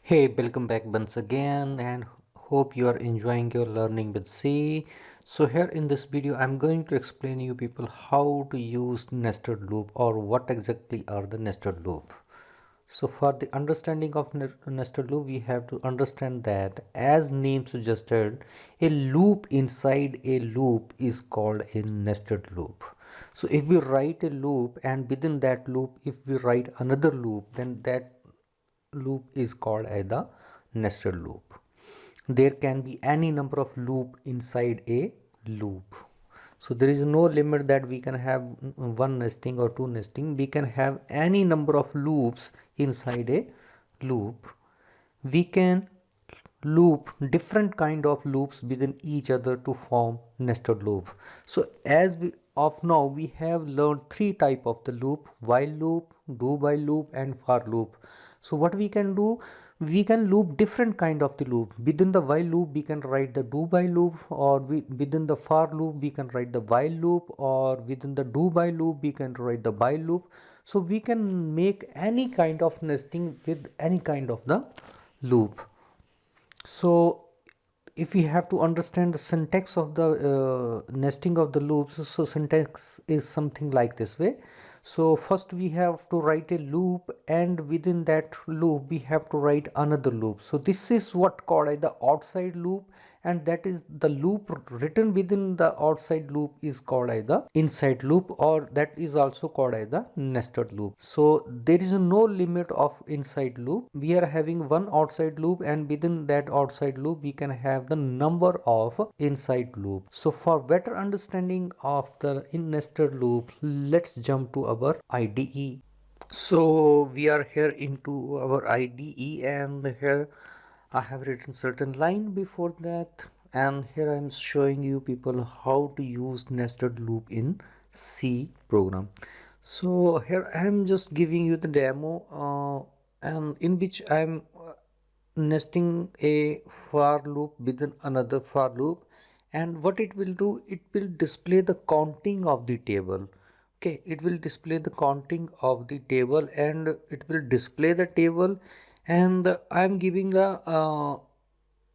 Hey, welcome back once again and hope you are enjoying your learning with C. So here in this video, I'm going to explain you people how to use nested loop or what exactly are the nested loop. So for the understanding of nested loop, we have to understand that as name suggested, a loop inside a loop is called a nested loop. So if we write a loop and within that loop, if we write another loop, then that loop is called as the nested loop. There can be any number of loop inside a loop. So there is no limit that we can have one nesting or two nesting. We can have any number of loops inside a loop. We can loop different kind of loops within each other to form nested loop. So as we of now we have learned three type of the loop: while loop, do while loop, and for loop. So what we can do, we can loop different kind of the loop. Within the while loop we can write the do while loop, or within the for loop we can write the while loop, or within the do while loop we can write the while loop. So we can make any kind of nesting with any kind of the loop. So if we have to understand the syntax of the nesting of the loops, so syntax is something like this way. So first we have to write a loop, and within that loop we have to write another loop. So this is what called as the outside loop, and that is the loop written within the outside loop is called as the inside loop, or that is also called as the nested loop. So there is no limit of inside loop. We are having one outside loop, and within that outside loop we can have the number of inside loop. So for better understanding of the nested loop, let's jump to our IDE. So we are here into our IDE, and here I have written certain line before that, and here I am showing you people how to use nested loop in C program. So here I am just giving you the demo, and in which I am nesting a for loop within another for loop. And what it will do, it will display the counting of the table. Okay, it will display the counting of the table, and it will display the table, and I am giving the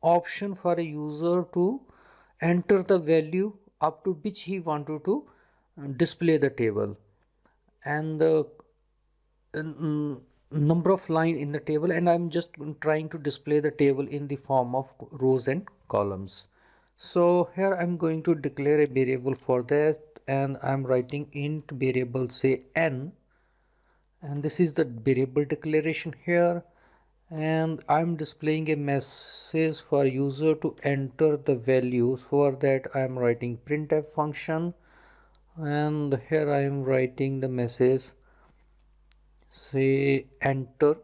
option for a user to enter the value up to which he wanted to display the table, and the number of line in the table, and I'm just trying to display the table in the form of rows and columns. So here I'm going to declare a variable for that, and I'm writing int variable say n, and this is the variable declaration here, and I'm displaying a message for user to enter the values. For that I'm writing printf function, and here I am writing the message say enter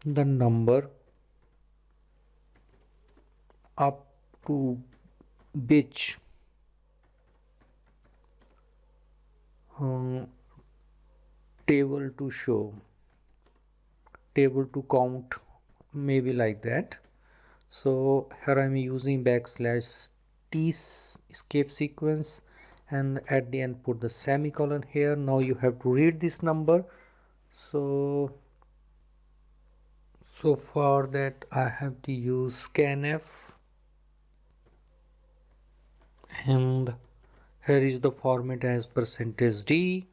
the number up to which um, table to show, table to count, maybe like that. So here I'm using backslash t escape sequence, and at the end put the semicolon here. Now you have to read this number. So for that I have to use scanf, and here is the format as %d,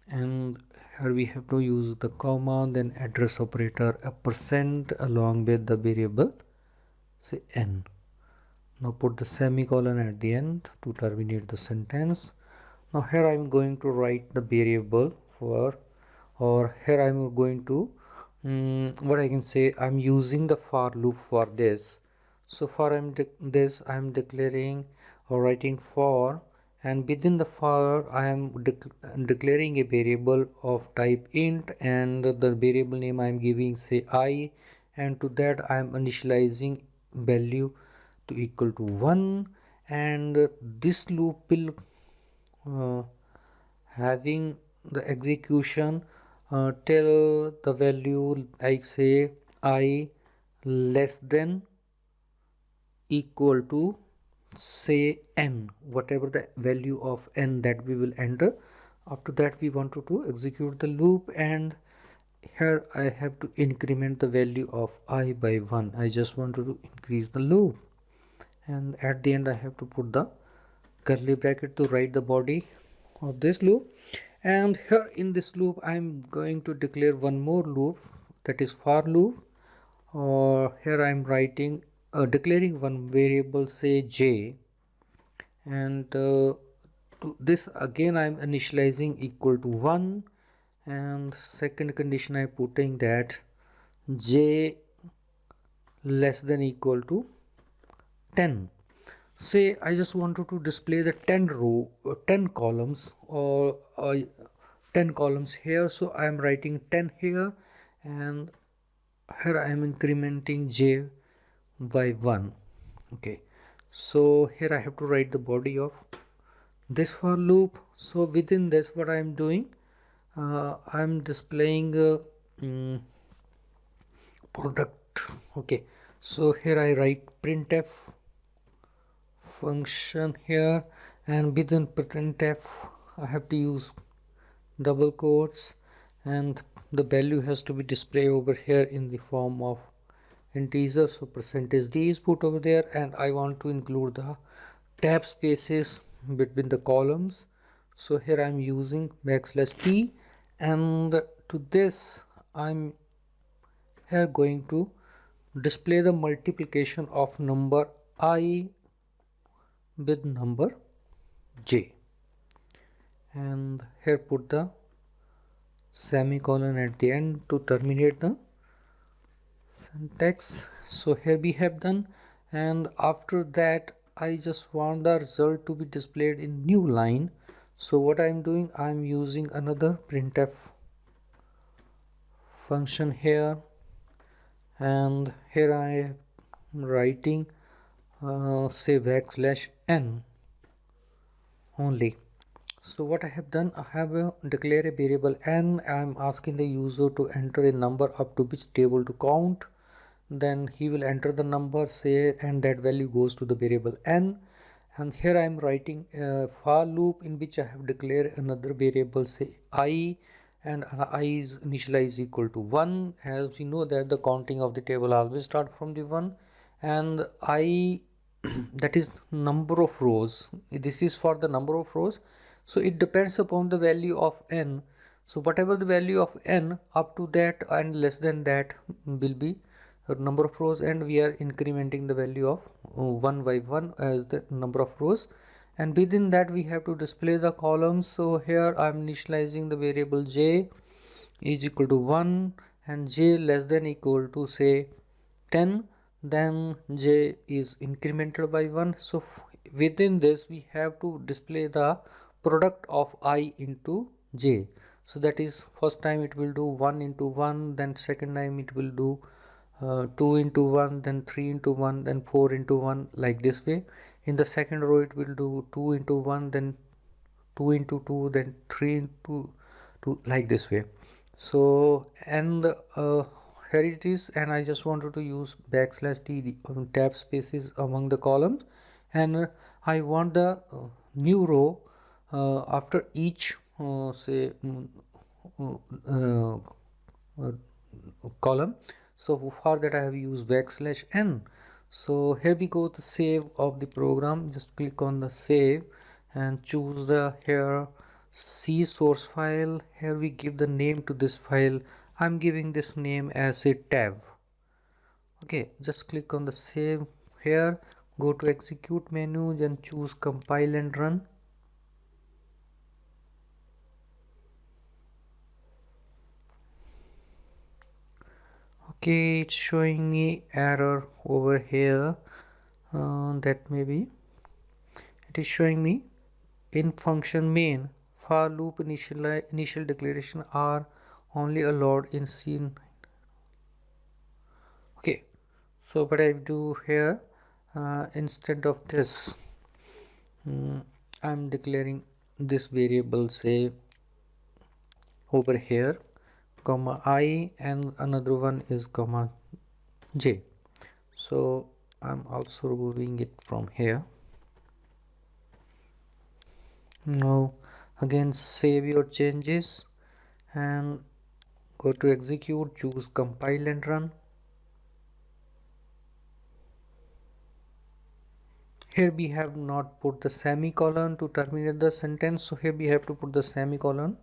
and here we have to use the comma, then address operator a percent along with the variable say n. Now put the semicolon at the end to terminate the sentence. Now here I am going to write the variable for, or here I am going to what I can say, I'm using the for loop for this. So for this I am declaring or writing for, and within the for I am declaring a variable of type int, and the variable name I am giving say I, and to that I am initializing value to equal to 1, and this loop will having the execution till the value like say I less than equal to say n, whatever the value of n that we will enter, After that we wanted to execute the loop, and here I have to increment the value of I by 1. I just wanted to increase the loop, and at the end I have to put the curly bracket to write the body of this loop. And here in this loop I'm going to declare one more loop, that is for loop. Or here I'm writing declaring one variable, say j, and to this again I'm initializing equal to 1, and second condition I'm putting that j less than equal to 10. Say I just wanted to display the 10 row 10 columns, or 10 columns here, so I am writing 10 here, and here I am incrementing j by 1. Okay, so here I have to write the body of this for loop. So within this what I am doing, I am displaying product. Okay, so here I write printf function here, and within printf I have to use double quotes, and the value has to be displayed over here in the form of integer. So percentage d is put over there, and I want to include the tab spaces between the columns. So here I'm using backslash p, and to this I'm here going to display the multiplication of number I with number j, and here put the semicolon at the end to terminate the syntax. So here we have done, and after that I just want the result to be displayed in new line. So what I'm doing, I'm using another printf function here, and here I am writing say backslash n only. So what I have done, I have declared a variable n. I am asking the user to enter a number up to which table to count. Then he will enter the number, say, and that value goes to the variable n. And here I am writing a for loop in which I have declared another variable, say I, and I is initialized equal to 1. As we know that the counting of the table always start from the 1, and I that is number of rows. This is for the number of rows, so it depends upon the value of n. So whatever the value of n, up to that and less than that will be number of rows, and we are incrementing the value of 1 by 1 as the number of rows, and within that we have to display the columns. So here I am initializing the variable j is equal to 1 and j less than equal to say 10, then j is incremented by 1. So within this we have to display the product of I into j. So that is, first time it will do 1 into 1, then second time it will do 2 into 1, then 3 into 1, then 4 into 1, like this way. In the second row it will do 2 into 1, then 2 into 2, then 3 into 2, like this way. So, and here it is, and I just wanted to use backslash d tab spaces among the columns, and I want the new row after each say uh, uh, column. So for that I have used backslash n. So here we go to save of the program. Just click on the save and choose the here C source file. Here we give the name to this file. I'm giving this name as a tab. Okay, just click on the save here, go to execute menu, then choose compile and run. Okay, it's showing me error over here. That maybe it is showing me in function main for loop initial declaration are only allowed in C9. Okay, so what I do here, instead of this I'm declaring this variable, say over here comma I, and another one is comma j. So I'm also removing it from here. Now Again save your changes and go to execute, choose compile and run. Here we have not put the semicolon to terminate the sentence, so here we have to put the semicolon.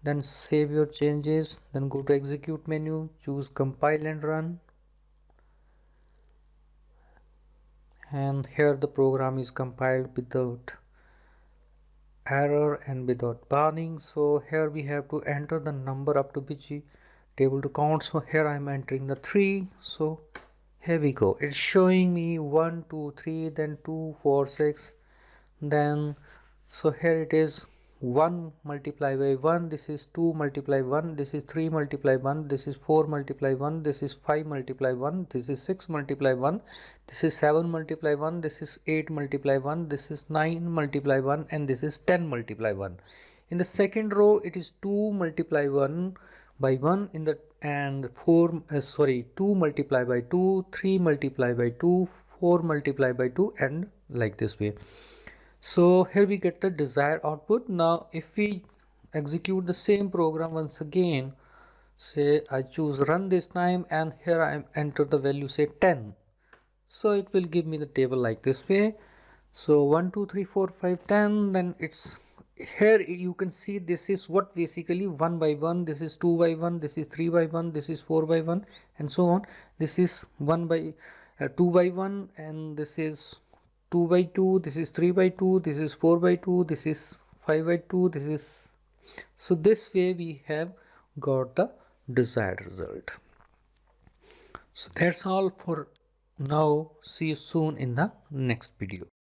Then save your changes, then go to execute menu, choose compile and run. And here the program is compiled without error and without warning. So here we have to enter the number up to which table to count. So here I am entering the 3. So here we go, it's showing me 1 2 3, then 2 4 6, then so here it is 1 multiplied by 1, this is 2 multiply 1, this is 3 multiply 1, this is 4 multiply 1, this is 5 multiply 1, this is 6 multiply 1, this is 7 multiply 1, this is 8 multiply 1, this is 9 multiply 1, and this is 10 multiply 1. In the second row it is 2 multiply 1 by 1 in the and 4 2 multiply by 2, 3 multiply by 2, 4 multiply by 2, and like this way. So here we get the desired output. Now if we execute the same program once again, say I choose run this time, and here I enter the value, say 10, so it will give me the table like this way. So 1 2 3 4 5 10, then it's here you can see this is what basically 1 by 1, this is 2 by 1, this is 3 by 1, this is 4 by 1, and so on. This is 1 by 2 by 1, and this is 2 by 2, this is 3 by 2, this is 4 by 2, this is 5 by 2, this is, so this way we have got the desired result. So that's all for now. See you soon in the next video.